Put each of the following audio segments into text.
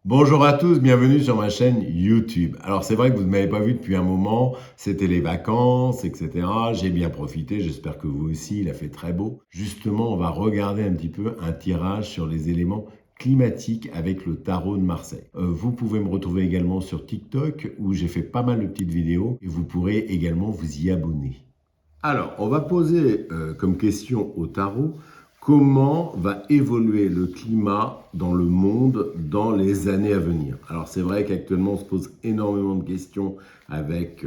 Bonjour à tous, bienvenue sur ma chaîne YouTube. Alors c'est vrai que vous ne m'avez pas vu depuis un moment, c'était les vacances, etc. J'ai bien profité, j'espère que vous aussi, il a fait très beau. Justement, on va regarder un petit peu un tirage sur les éléments climatiques avec le tarot de Marseille. Vous pouvez me retrouver également sur TikTok où j'ai fait pas mal de petites vidéos et vous pourrez également vous y abonner. Alors, on va poser comme question au tarot, comment va évoluer le climat dans le monde dans les années à venir? Alors, c'est vrai qu'actuellement, on se pose énormément de questions avec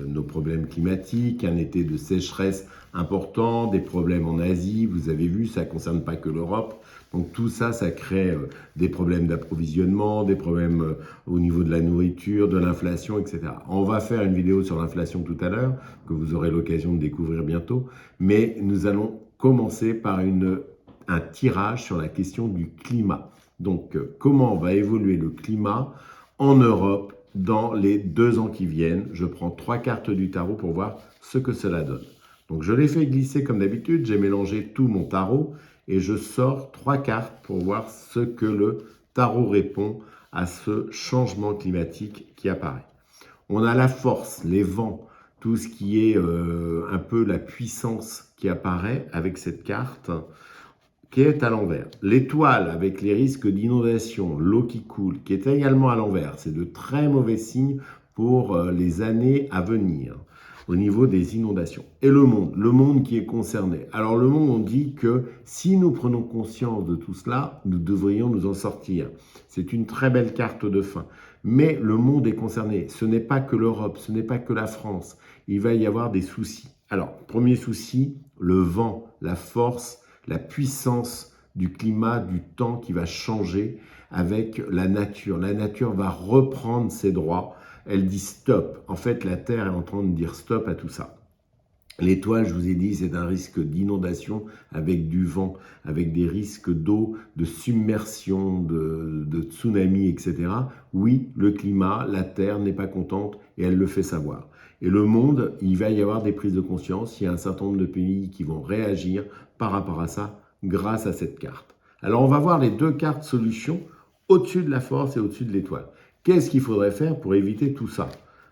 nos problèmes climatiques, un été de sécheresse important, des problèmes en Asie, vous avez vu, ça ne concerne pas que l'Europe. Donc tout ça, ça crée des problèmes d'approvisionnement, des problèmes au niveau de la nourriture, de l'inflation, etc. On va faire une vidéo sur l'inflation tout à l'heure, que vous aurez l'occasion de découvrir bientôt, mais nous allons commencer par un tirage sur la question du climat. Donc comment va évoluer le climat en Europe dans les 2 ans qui viennent? Je prends 3 cartes du tarot pour voir ce que cela donne. Donc je l'ai fait glisser comme d'habitude, j'ai mélangé tout mon tarot et je sors 3 cartes pour voir ce que le tarot répond à ce changement climatique qui apparaît. On a la force, les vents, tout ce qui est un peu la puissance qui apparaît avec cette carte qui est à l'envers. L'étoile avec les risques d'inondation, l'eau qui coule, qui est également à l'envers. C'est de très mauvais signes pour les années à venir au niveau des inondations. Et le monde qui est concerné. Alors le monde, on dit que si nous prenons conscience de tout cela, nous devrions nous en sortir. C'est une très belle carte de fin. Mais le monde est concerné. Ce n'est pas que l'Europe, ce n'est pas que la France. Il va y avoir des soucis. Alors, premier souci, le vent, la force, la puissance du climat, du temps qui va changer avec la nature. La nature va reprendre ses droits. Elle dit stop. En fait, la Terre est en train de dire stop à tout ça. L'étoile, je vous ai dit, c'est un risque d'inondation avec du vent, avec des risques d'eau, de submersion, de tsunami, etc. Oui, le climat, la Terre n'est pas contente et elle le fait savoir. Et le monde, il va y avoir des prises de conscience. Il y a un certain nombre de pays qui vont réagir par rapport à ça grâce à cette carte. Alors, on va voir les 2 cartes solutions au-dessus de la force et au-dessus de l'étoile. Qu'est-ce qu'il faudrait faire pour éviter tout ça?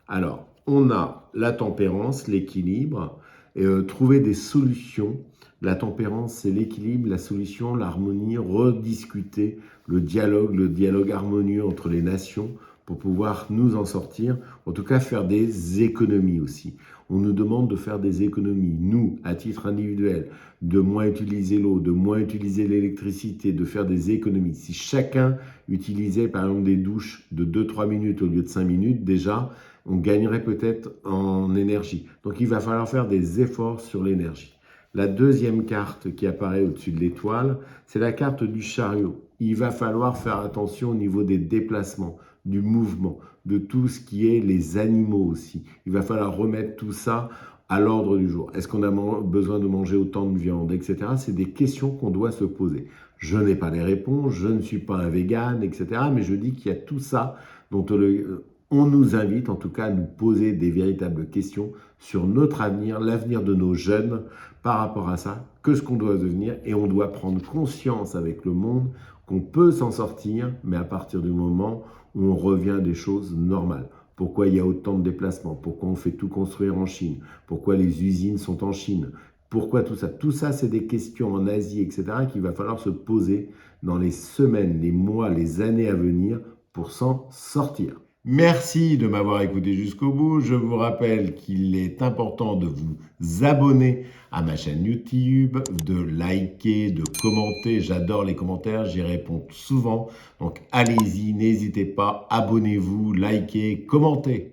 Alors, on a la tempérance, l'équilibre, et trouver des solutions. La tempérance, c'est l'équilibre, la solution, l'harmonie, rediscuter le dialogue harmonieux entre les nations pour pouvoir nous en sortir, en tout cas faire des économies aussi. On nous demande de faire des économies, nous, à titre individuel, de moins utiliser l'eau, de moins utiliser l'électricité, de faire des économies. Si chacun utilisait par exemple des douches de 2-3 minutes au lieu de 5 minutes, déjà, on gagnerait peut-être en énergie. Donc il va falloir faire des efforts sur l'énergie. La deuxième carte qui apparaît au-dessus de l'étoile, c'est la carte du chariot. Il va falloir faire attention au niveau des déplacements, du mouvement, de tout ce qui est les animaux aussi. Il va falloir remettre tout ça à l'ordre du jour. Est-ce qu'on a besoin de manger autant de viande, etc. C'est des questions qu'on doit se poser. Je n'ai pas les réponses, je ne suis pas un vegan, etc. Mais je dis qu'il y a tout ça dont on nous invite en tout cas à nous poser des véritables questions sur notre avenir, l'avenir de nos jeunes par rapport à ça, que ce qu'on doit devenir, et on doit prendre conscience avec le monde qu'on peut s'en sortir, mais à partir du moment où on revient à des choses normales. Pourquoi il y a autant de déplacements? Pourquoi on fait tout construire en Chine? Pourquoi les usines sont en Chine? Pourquoi tout ça? Tout ça, c'est des questions en Asie, etc., qu'il va falloir se poser dans les semaines, les mois, les années à venir pour s'en sortir. Merci de m'avoir écouté jusqu'au bout. Je vous rappelle qu'il est important de vous abonner à ma chaîne YouTube, de liker, de commenter. J'adore les commentaires, j'y réponds souvent. Donc allez-y, n'hésitez pas, abonnez-vous, likez, commentez.